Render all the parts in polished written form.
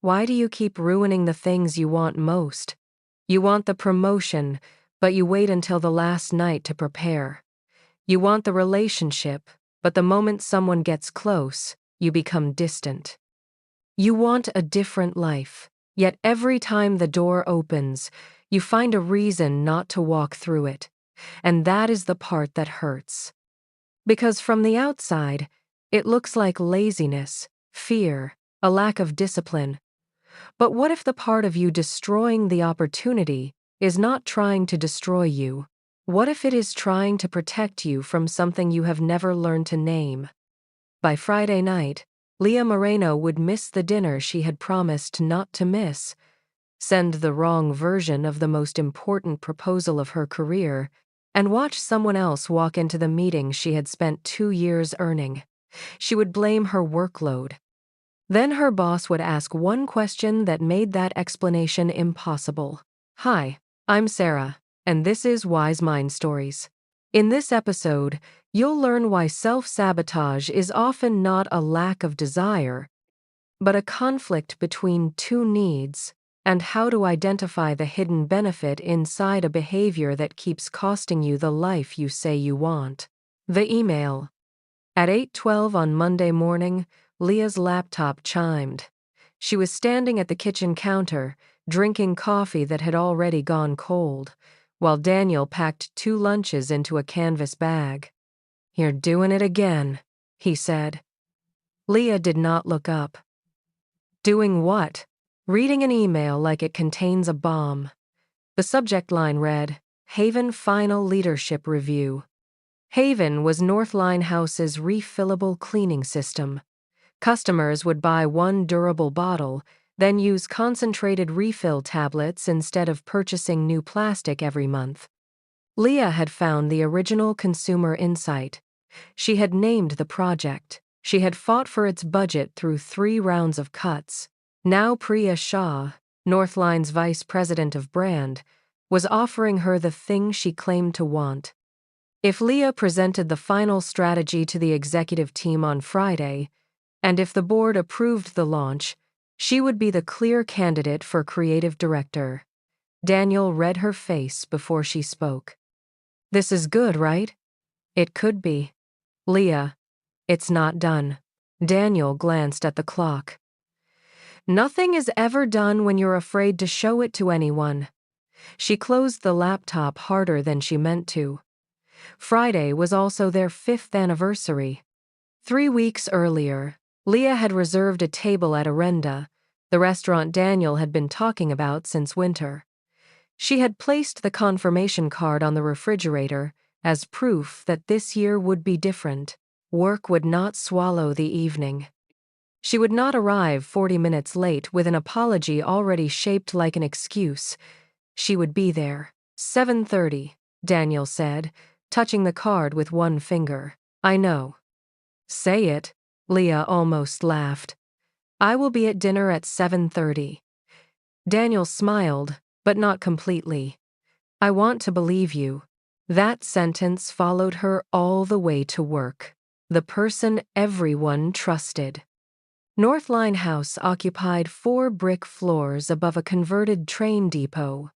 Why do you keep ruining the things you want most? You want the promotion, but you wait until the last night to prepare. You want the relationship, but the moment someone gets close, you become distant. You want a different life, yet every time the door opens, you find a reason not to walk through it. And that is the part that hurts. Because from the outside, it looks like laziness, fear, a lack of discipline. But what if the part of you destroying the opportunity is not trying to destroy you? What if it is trying to protect you from something you have never learned to name? By Friday night, Leah Moreno would miss the dinner she had promised not to miss, send the wrong version of the most important proposal of her career, and watch someone else walk into the meeting she had spent 2 years earning. She would blame her workload. Then her boss would ask one question that made that explanation impossible. Hi, I'm Sarah, and this is Wise Mind Stories. In this episode, you'll learn why self-sabotage is often not a lack of desire, but a conflict between two needs, and how to identify the hidden benefit inside a behavior that keeps costing you the life you say you want. The email. At 8:12 on Monday morning, Leah's laptop chimed. She was standing at the kitchen counter, drinking coffee that had already gone cold, while Daniel packed 2 lunches into a canvas bag. "You're doing it again," he said. Leah did not look up. "Doing what?" "Reading an email like it contains a bomb." The subject line read, "Haven Final Leadership Review." Haven was Northline House's refillable cleaning system. Customers would buy one durable bottle, then use concentrated refill tablets instead of purchasing new plastic every month. Leah had found the original consumer insight. She had named the project. She had fought for its budget through 3 rounds of cuts. Now Priya Shah, Northline's vice president of brand, was offering her the thing she claimed to want. If Leah presented the final strategy to the executive team on Friday, and if the board approved the launch, she would be the clear candidate for creative director. Daniel read her face before she spoke. "This is good, right?" "It could be." "Leah, it's not done." Daniel glanced at the clock. "Nothing is ever done when you're afraid to show it to anyone." She closed the laptop harder than she meant to. Friday was also their 5th anniversary. 3 weeks earlier, Leah had reserved a table at Arenda, the restaurant Daniel had been talking about since winter. She had placed the confirmation card on the refrigerator as proof that this year would be different. Work would not swallow the evening. She would not arrive 40 minutes late with an apology already shaped like an excuse. She would be there. 7:30, Daniel said, touching the card with one finger. "I know." "Say it," Leah almost laughed. "I will be at dinner at 7:30. Daniel smiled, but not completely. "I want to believe you." That sentence followed her all the way to work. The person everyone trusted. Northline House occupied 4 brick floors above a converted train depot.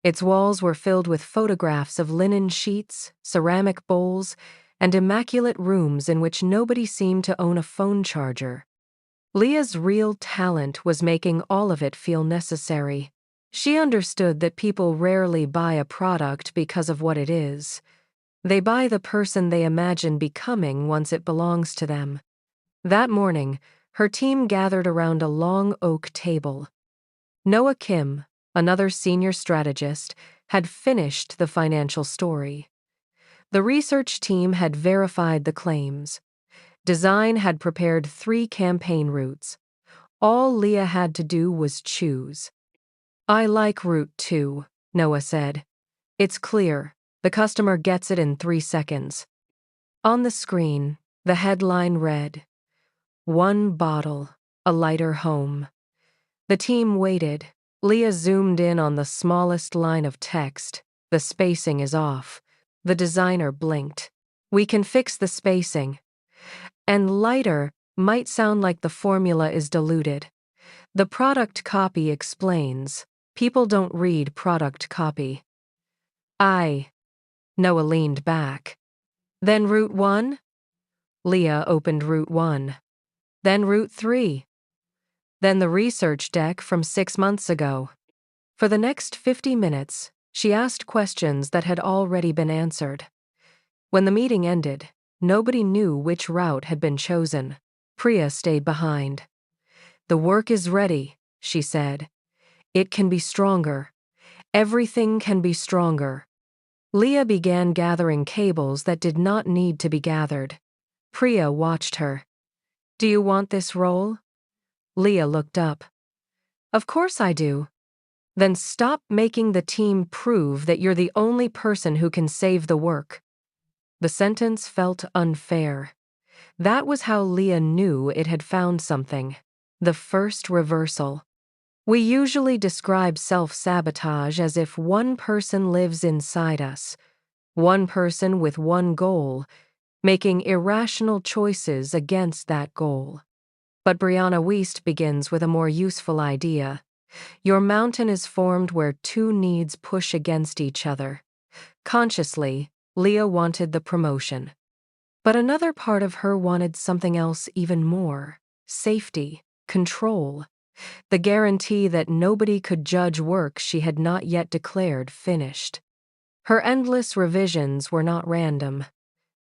Its walls were filled with photographs of linen sheets, ceramic bowls, and immaculate rooms in which nobody seemed to own a phone charger. Leah's real talent was making all of it feel necessary. She understood that people rarely buy a product because of what it is. They buy the person they imagine becoming once it belongs to them. That morning, her team gathered around a long oak table. Noah Kim, another senior strategist, had finished the financial story. The research team had verified the claims. Design had prepared 3 campaign routes. All Leah had to do was choose. "I like Route 2, Noah said. "It's clear. The customer gets it in 3 seconds." On the screen, the headline read, "One bottle, a lighter home." The team waited. Leah zoomed in on the smallest line of text. "The spacing is off." The designer blinked. "We can fix the spacing." And lighter might sound like the formula is diluted. The product copy explains. People don't read product copy. Noah leaned back. Then Route 1? Leah opened Route 1. Then Route 3. Then the research deck from 6 months ago. For the next 50 minutes, she asked questions that had already been answered. When the meeting ended, nobody knew which route had been chosen. Priya stayed behind. The work is ready, she said. It can be stronger. Everything can be stronger. Leah began gathering cables that did not need to be gathered. Priya watched her. Do you want this role? Leah looked up. Of course I do. Then stop making the team prove that you're the only person who can save the work. The sentence felt unfair. That was how Leah knew it had found something. The first reversal. We usually describe self-sabotage as if one person lives inside us, one person with one goal, making irrational choices against that goal. But Brianna Wiest begins with a more useful idea. Your mountain is formed where two needs push against each other. Consciously, Leah wanted the promotion. But another part of her wanted something else even more: safety, control, the guarantee that nobody could judge work she had not yet declared finished. Her endless revisions were not random.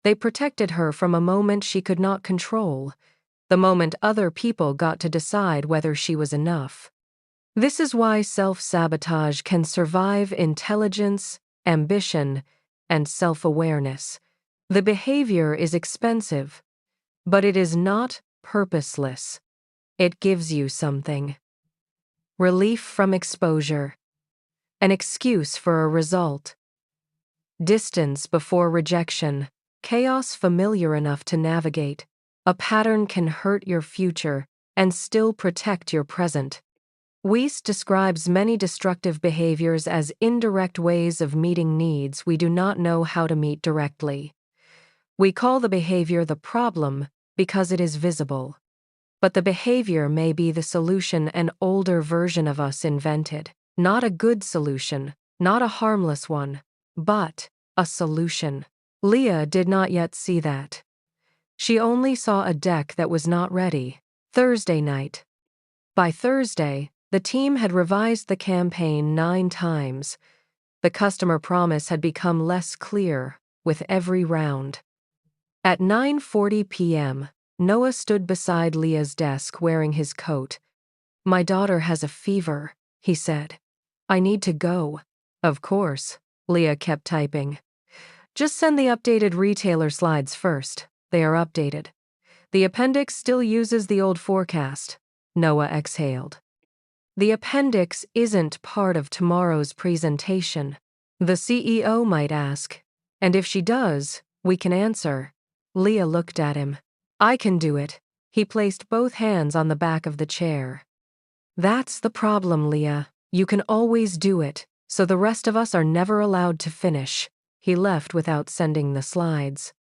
They protected her from a moment she could not control, the moment other people got to decide whether she was enough. This is why self-sabotage can survive intelligence, ambition, and self-awareness. The behavior is expensive, but it is not purposeless. It gives you something. Relief from exposure. An excuse for a result. Distance before rejection. Chaos familiar enough to navigate. A pattern can hurt your future and still protect your present. Wiest describes many destructive behaviors as indirect ways of meeting needs we do not know how to meet directly. We call the behavior the problem because it is visible. But the behavior may be the solution an older version of us invented. Not a good solution, not a harmless one, but a solution. Leah did not yet see that. She only saw a deck that was not ready. Thursday night. By Thursday, the team had revised the campaign 9 times. The customer promise had become less clear with every round. At 9:40 p.m., Noah stood beside Leah's desk wearing his coat. My daughter has a fever, he said. I need to go. Of course, Leah kept typing. Just send the updated retailer slides first. They are updated. The appendix still uses the old forecast. Noah exhaled. The appendix isn't part of tomorrow's presentation. The CEO might ask. And if she does, we can answer. Leah looked at him. I can do it. He placed both hands on the back of the chair. That's the problem, Leah. You can always do it, so the rest of us are never allowed to finish. He left without sending the slides.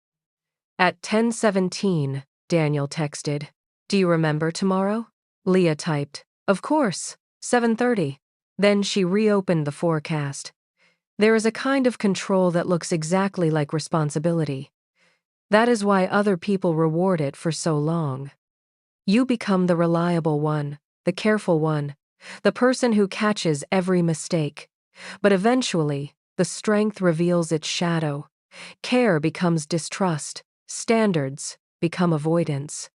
At 10:17, Daniel texted. Do you remember tomorrow? Leah typed. Of course, 7:30. Then she reopened the forecast. There is a kind of control that looks exactly like responsibility. That is why other people reward it for so long. You become the reliable one, the careful one, the person who catches every mistake. But eventually, the strength reveals its shadow. Care becomes distrust. Standards become avoidance.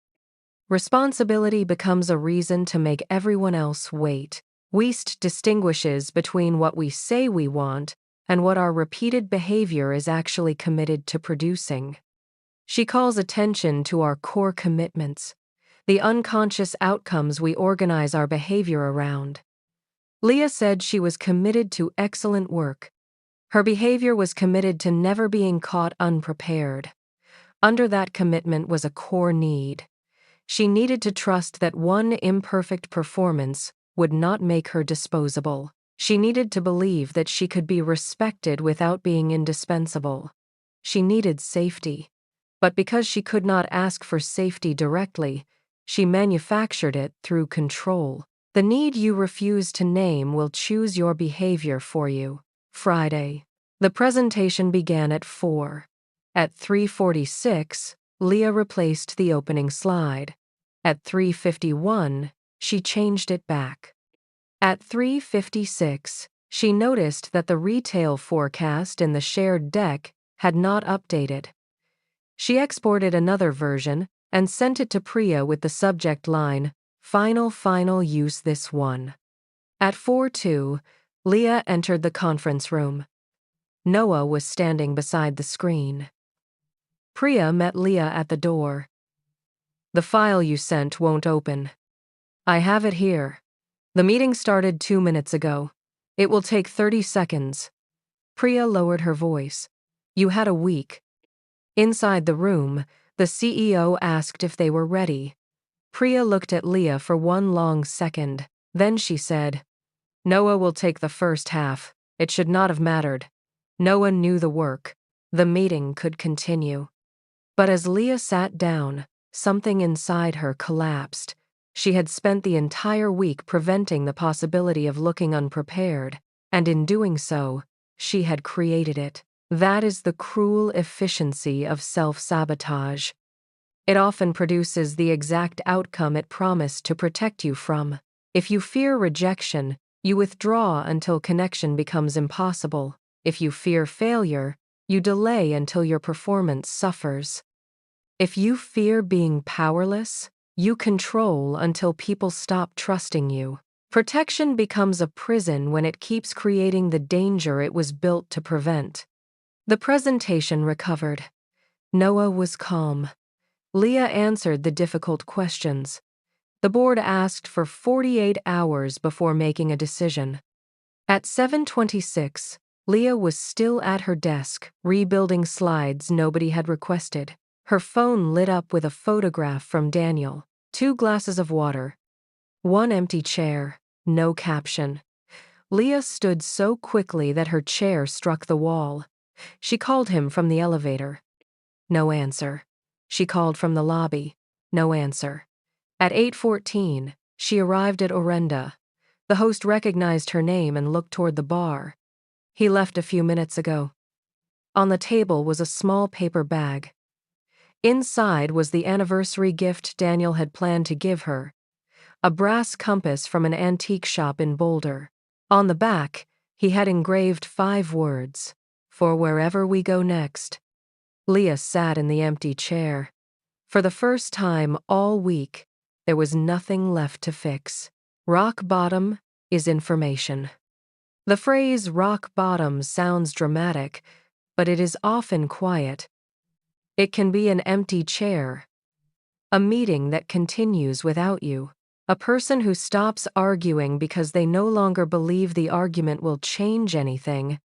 Responsibility becomes a reason to make everyone else wait. Wiest distinguishes between what we say we want and what our repeated behavior is actually committed to producing. She calls attention to our core commitments, the unconscious outcomes we organize our behavior around. Leah said she was committed to excellent work. Her behavior was committed to never being caught unprepared. Under that commitment was a core need. She needed to trust that one imperfect performance would not make her disposable. She needed to believe that she could be respected without being indispensable. She needed safety. But because she could not ask for safety directly, she manufactured it through control. The need you refuse to name will choose your behavior for you. Friday. The presentation began at 4. At 3:46, Leah replaced the opening slide. At 3:51, she changed it back. At 3:56, she noticed that the retail forecast in the shared deck had not updated. She exported another version and sent it to Priya with the subject line, Final, use this one. At 4:02, Leah entered the conference room. Noah was standing beside the screen. Priya met Leah at the door. The file you sent won't open. I have it here. The meeting started 2 minutes ago. It will take 30 seconds. Priya lowered her voice. You had a week. Inside the room, the CEO asked if they were ready. Priya looked at Leah for one long second. Then she said, Noah will take the first half. It should not have mattered. Noah knew the work. The meeting could continue. But as Leah sat down, something inside her collapsed. She had spent the entire week preventing the possibility of looking unprepared, and in doing so, she had created it. That is the cruel efficiency of self-sabotage. It often produces the exact outcome it promised to protect you from. If you fear rejection, you withdraw until connection becomes impossible. If you fear failure, you delay until your performance suffers. If you fear being powerless, you control until people stop trusting you. Protection becomes a prison when it keeps creating the danger it was built to prevent. The presentation recovered. Noah was calm. Leah answered the difficult questions. The board asked for 48 hours before making a decision. At 7:26, Leah was still at her desk, rebuilding slides nobody had requested. Her phone lit up with a photograph from Daniel, 2 glasses of water, 1 empty chair, no caption. Leah stood so quickly that her chair struck the wall. She called him from the elevator. No answer. She called from the lobby. No answer. At 8:14, she arrived at Orenda. The host recognized her name and looked toward the bar. He left a few minutes ago. On the table was a small paper bag. Inside was the anniversary gift Daniel had planned to give her, a brass compass from an antique shop in Boulder. On the back, he had engraved 5 words, For wherever we go next. Leah sat in the empty chair. For the first time all week, there was nothing left to fix. Rock bottom is information. The phrase rock bottom sounds dramatic, but it is often quiet. It can be an empty chair, a meeting that continues without you, a person who stops arguing because they no longer believe the argument will change anything.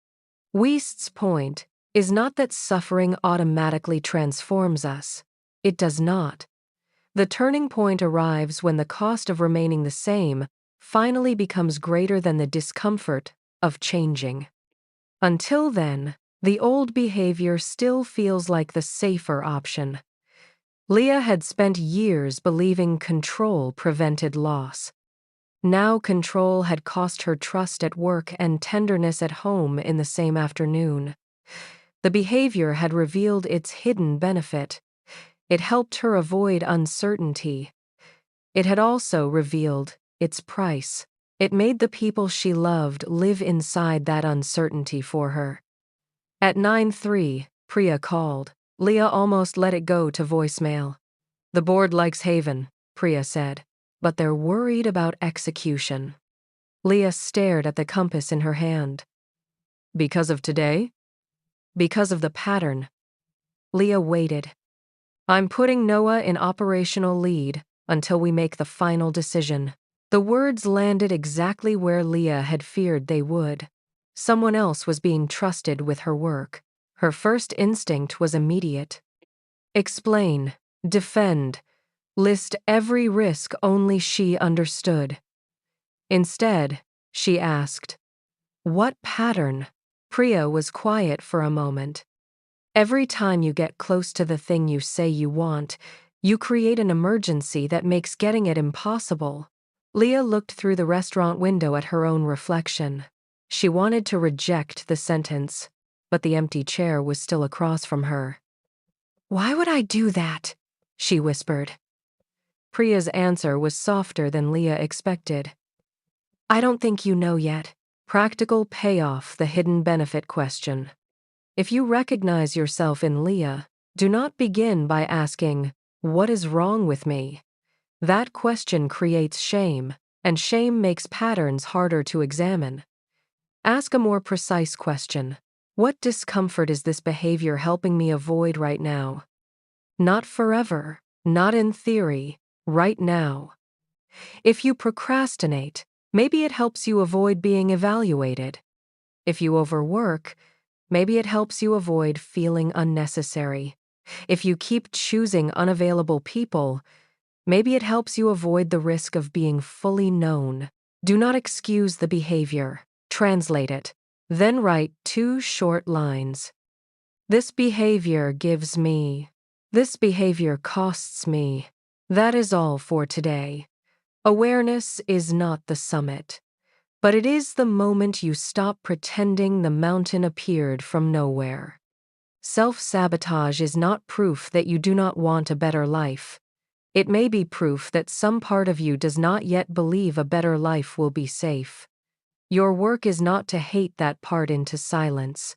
Wiest's point is not that suffering automatically transforms us. It does not. The turning point arrives when the cost of remaining the same finally becomes greater than the discomfort of changing. Until then, the old behavior still feels like the safer option. Leah had spent years believing control prevented loss. Now control had cost her trust at work and tenderness at home in the same afternoon. The behavior had revealed its hidden benefit. It helped her avoid uncertainty. It had also revealed its price. It made the people she loved live inside that uncertainty for her. At 9:03, Priya called. Leah almost let it go to voicemail. The board likes Haven, Priya said, but they're worried about execution. Leah stared at the compass in her hand. Because of today? Because of the pattern. Leah waited. I'm putting Noah in operational lead until we make the final decision. The words landed exactly where Leah had feared they would. Someone else was being trusted with her work. Her first instinct was immediate. Explain, defend, list every risk only she understood. Instead, she asked, What pattern? Priya was quiet for a moment. Every time you get close to the thing you say you want, you create an emergency that makes getting it impossible. Leah looked through the restaurant window at her own reflection. She wanted to reject the sentence, but the empty chair was still across from her. "Why would I do that?" she whispered. Priya's answer was softer than Leah expected. "I don't think you know yet." Practical payoff, the hidden benefit question. If you recognize yourself in Leah, do not begin by asking, "What is wrong with me?" That question creates shame, and shame makes patterns harder to examine. Ask a more precise question. What discomfort is this behavior helping me avoid right now? Not forever, not in theory, right now. If you procrastinate, maybe it helps you avoid being evaluated. If you overwork, maybe it helps you avoid feeling unnecessary. If you keep choosing unavailable people, maybe it helps you avoid the risk of being fully known. Do not excuse the behavior. Translate it. Then write 2 short lines. This behavior gives me. This behavior costs me. That is all for today. Awareness is not the summit, but it is the moment you stop pretending the mountain appeared from nowhere. Self-sabotage is not proof that you do not want a better life. It may be proof that some part of you does not yet believe a better life will be safe. Your work is not to hate that part into silence.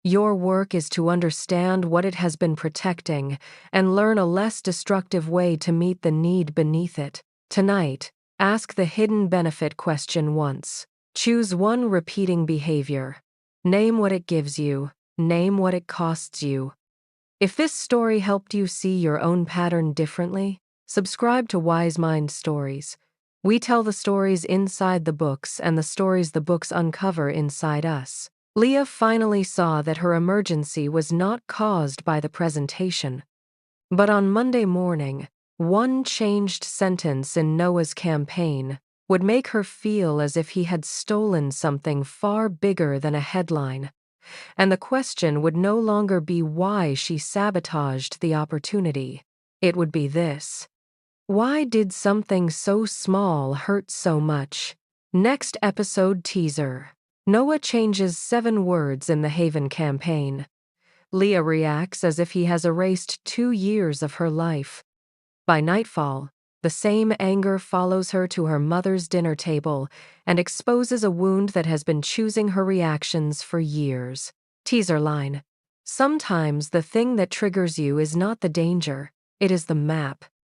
Your work is to understand what it has been protecting and learn a less destructive way to meet the need beneath it. Tonight, ask the hidden benefit question once. Choose one repeating behavior. Name what it gives you. Name what it costs you. If this story helped you see your own pattern differently, subscribe to Wise Mind Stories. We tell the stories inside the books and the stories the books uncover inside us. Leah finally saw that her emergency was not caused by the presentation. But on Monday morning, one changed sentence in Noah's campaign would make her feel as if he had stolen something far bigger than a headline. And the question would no longer be why she sabotaged the opportunity. It would be this: why did something so small hurt so much? Next episode teaser. Noah changes 7 words in the Haven campaign. Leah reacts as if he has erased 2 years of her life. By nightfall, the same anger follows her to her mother's dinner table and exposes a wound that has been choosing her reactions for years. Teaser line. Sometimes the thing that triggers you is not the danger, it is the map.